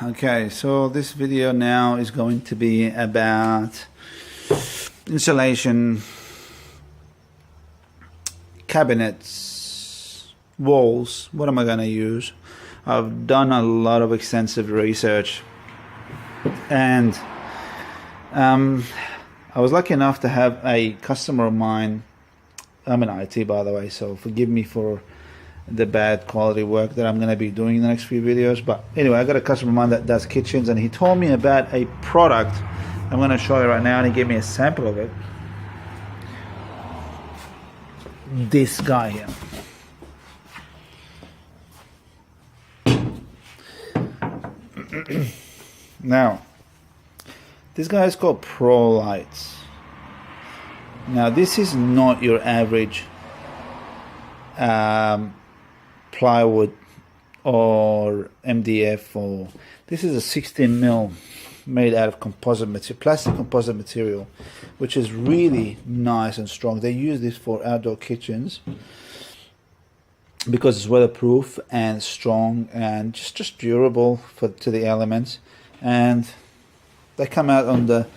Okay, so this video now is going to be about insulation, cabinets, walls. What am I going to use? I've done a lot of extensive research, and I was lucky enough to have a customer of mine. I'm in IT, by the way, so forgive me for the bad quality work that I'm going to be doing in the next few videos. But anyway, I got a customer of mine that does kitchens, and he told me about a product I'm going to show you right now, and he gave me a sample of it. This guy here. Now, this guy is called Pro Lights. Now, this is not your average plywood or MDF, or this is a 16 mil made out of composite material, plastic composite material, which is really nice and strong. They use this for outdoor kitchens because it's weatherproof and strong and just durable to the elements. And they come out on the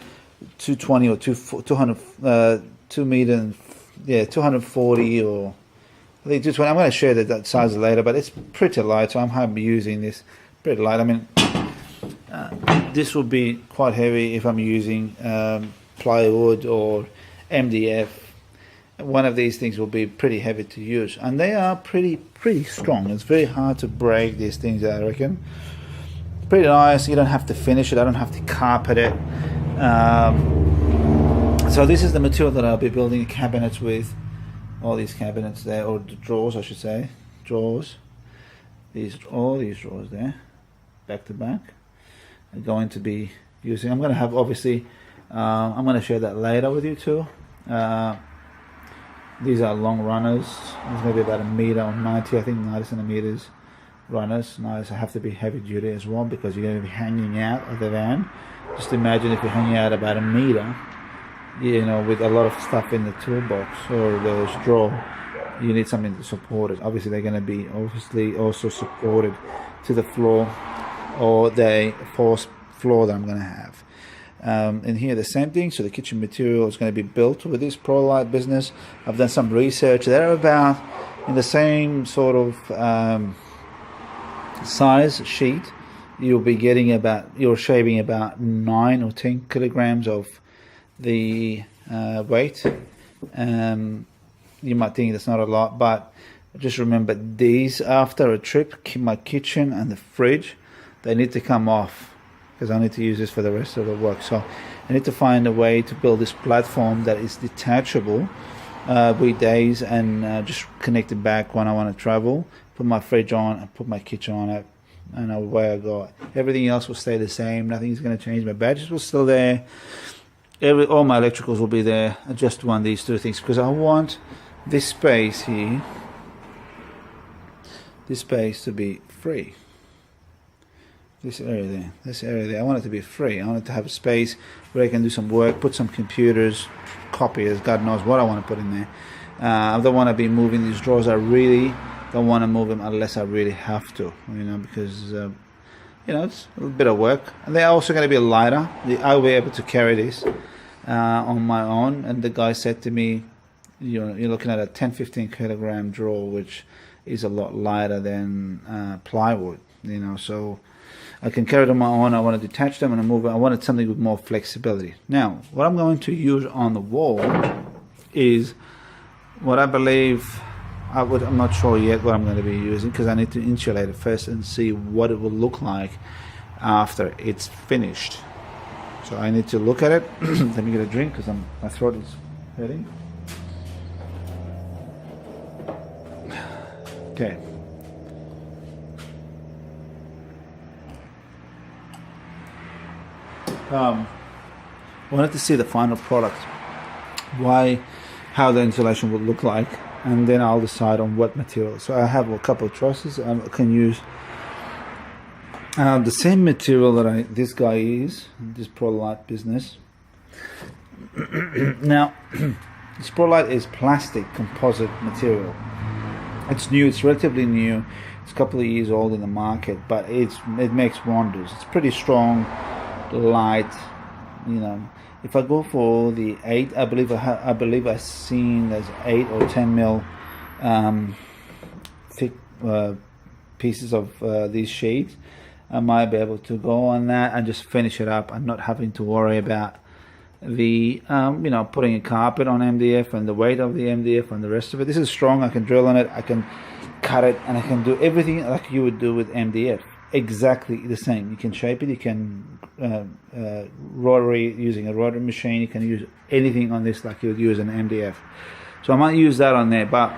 220 or 200 2 meter and 240 or I think 220. I'm going to share that size later, but it's pretty light, so I'm happy using this. Pretty light. I mean, this will be quite heavy if I'm using plywood or MDF. One of these things will be pretty heavy to use, and they are pretty strong. It's very hard to break these things, I reckon. Pretty nice. You don't have to finish it. I don't have to carpet it. So this is the material that I'll be building cabinets with. All these cabinets there, or the drawers, I should say, drawers. All these drawers there, back to back. I'm going to be using. I'm going to have obviously. I'm going to share that later with you too. These are long runners. It's going to be about 1 meter or 90, I think 90 centimeters runners. Nice. I have to be heavy duty as well because you're going to be hanging out of the van. Just imagine if you're hanging out about 1 meter. You know, with a lot of stuff in the toolbox or those drawer, you need something to support it. Obviously, they're going to be obviously also supported to the floor or the forced floor that I'm going to have. And here the same thing. So the kitchen material is going to be built with this Pro Light business. I've done some research. They're about in the same sort of size sheet. You'll be getting about, you're shaving about 9 or 10 kilograms of the weight. You might think that's not a lot, but just remember these, after a trip, my kitchen and the fridge, they need to come off because I need to use this for the rest of the work. So I need to find a way to build this platform that is detachable weekdays and just connect it back when I want to travel, put my fridge on and put my kitchen on it, and away I go. Everything else will stay the same. Nothing's going to change. My badges will still there. All my electricals will be there. I just want these two things because I want this space here, this space to be free. This area there, I want it to be free. I want it to have a space where I can do some work, put some computers, copiers, God knows what I want to put in there. I don't want to be moving these drawers. I really don't want to move them unless I really have to, you know, because you know, it's a little bit of work. And they're also going to be lighter. I'll be able to carry this on my own. And the guy said to me, you're looking at a 10-15 kilogram drawer, which is a lot lighter than plywood, you know, so I can carry it on my own. I want to detach them and I move it. I wanted something with more flexibility. Now, what I'm going to use on the wall is what I believe I'm not sure yet what I'm going to be using because I need to insulate it first and see what it will look like after it's finished. So I need to look at it. Let me get a drink because my throat is hurting. Okay. Wanted to see the final product, how the insulation would look like, and then I'll decide on what material. So I have a couple of choices. I can use the same material that this guy is, this Pro Light business. Now, this Pro Light is plastic composite material. It's new, it's relatively new. It's a couple of years old in the market, but it makes wonders. It's pretty strong, light. You know, if I go for the 8, I believe I've seen there's 8 or 10 mil thick pieces of these sheets. I might be able to go on that and just finish it up and not having to worry about the you know, putting a carpet on MDF and the weight of the MDF and the rest of it. This is strong. I can drill on it, I can cut it, and I can do everything like you would do with MDF. Exactly the same. You can shape it, you can rotary, using a rotary machine. You can use anything on this like you would use an MDF. So I might use that on there, but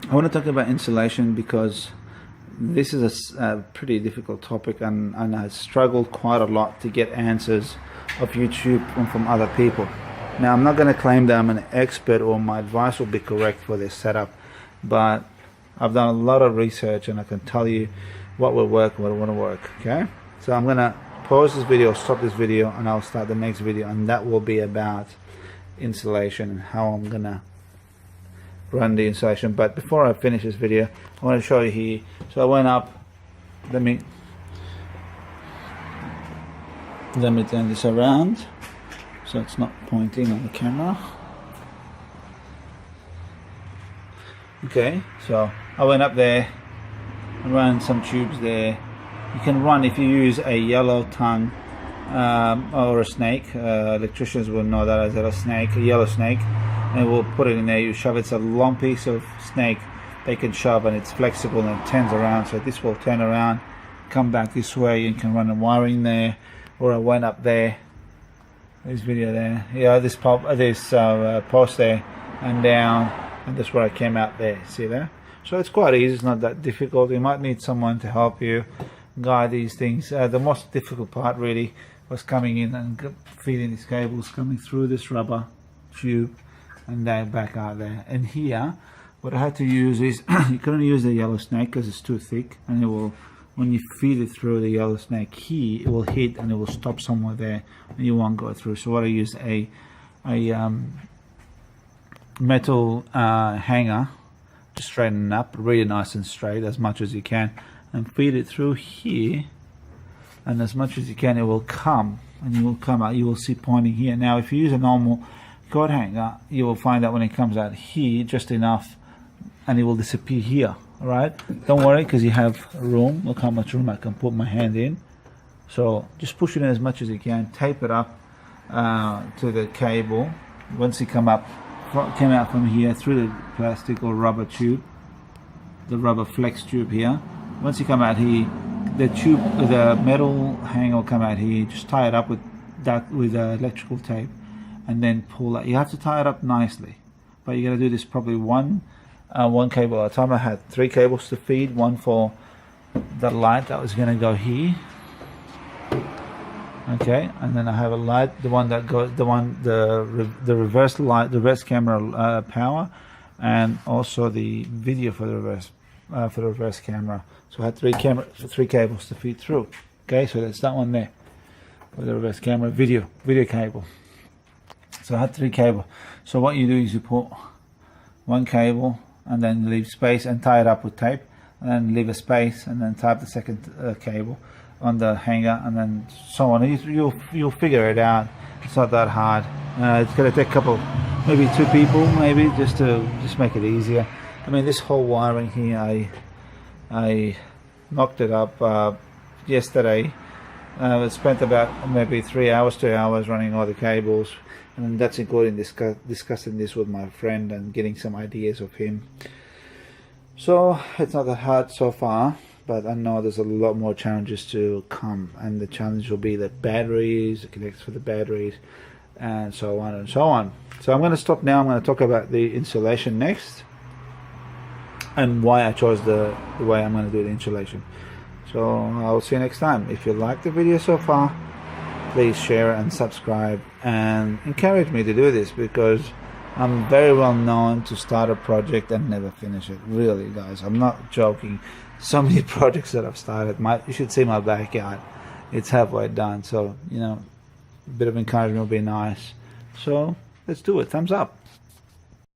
I want to talk about insulation because this is a pretty difficult topic, and I struggled quite a lot to get answers of YouTube and from other people. Now, I'm not going to claim that I'm an expert or my advice will be correct for this setup, but I've done a lot of research and I can tell you what will work, what won't work. Okay, so I'm going to pause this video, stop this video, and I'll start the next video, and that will be about insulation and how I'm going to run the insulation. But before I finish this video, I want to show you here. So I went up, let me turn this around so it's not pointing on the camera. Okay, so I went up there and ran some tubes there. You can run, if you use a yellow tongue or a snake, electricians will know that as a snake, a yellow snake, and we'll put it in there. You shove it. It's a long piece of snake they can shove, and it's flexible and it turns around, so this will turn around, come back this way. You can run the wiring there. Or I went up there, this video there, yeah, this post there and down, and that's where I came out there. See there? So it's quite easy, it's not that difficult. You might need someone to help you guide these things. The most difficult part really was coming in and feeding these cables coming through this rubber tube and then back out there. And here what I had to use is you couldn't use the yellow snake because it's too thick, and it will, when you feed it through the yellow snake here, it will hit and it will stop somewhere there and you won't go through. So what I used a metal hanger to straighten it up really nice and straight as much as you can, and feed it through here, and as much as you can it will come, and you will come out, you will see pointing here. Now if you use a normal coat hanger, you will find that when it comes out here just enough and it will disappear here. Alright, don't worry because you have room. Look how much room I can put my hand in. So just push it in as much as you can, tape it up to the cable. Once you came out from here through the plastic or rubber tube, the rubber flex tube here, once you come out here, the metal hanger will come out here. Just tie it up with electrical tape and then pull it. You have to tie it up nicely, but you got to do this probably one cable at a time. I had 3 cables to feed, one for the light that was going to go here, okay, and then I have a light, the one that goes, the reverse light, the reverse camera power, and also the video for the reverse camera. So I had 3 cables to feed through. Okay, so that's that one there for the reverse camera video cable. So I had 3 cables. So what you do is you put 1 cable and then leave space and tie it up with tape, and then leave a space and then tie up the second cable on the hanger, and then so on. You'll figure it out. It's not that hard. It's going to take a couple, maybe 2 people, maybe just make it easier. I mean, this whole wiring here, I knocked it up yesterday. I spent about maybe 3 hours, 2 hours running all the cables, and that's including discussing this with my friend and getting some ideas of him. So it's not that hard so far, but I know there's a lot more challenges to come, and the challenge will be the batteries, the connectors for the batteries, and so on and so on. So I'm going to stop now. I'm going to talk about the insulation next and why I chose the way I'm going to do the insulation. So I'll see you next time. If you like the video so far, please share and subscribe and encourage me to do this, because I'm very well known to start a project and never finish it. Really, guys, I'm not joking. So many projects that I've started, you should see my backyard. It's halfway done. So, you know, a bit of encouragement would be nice. So let's do it. Thumbs up.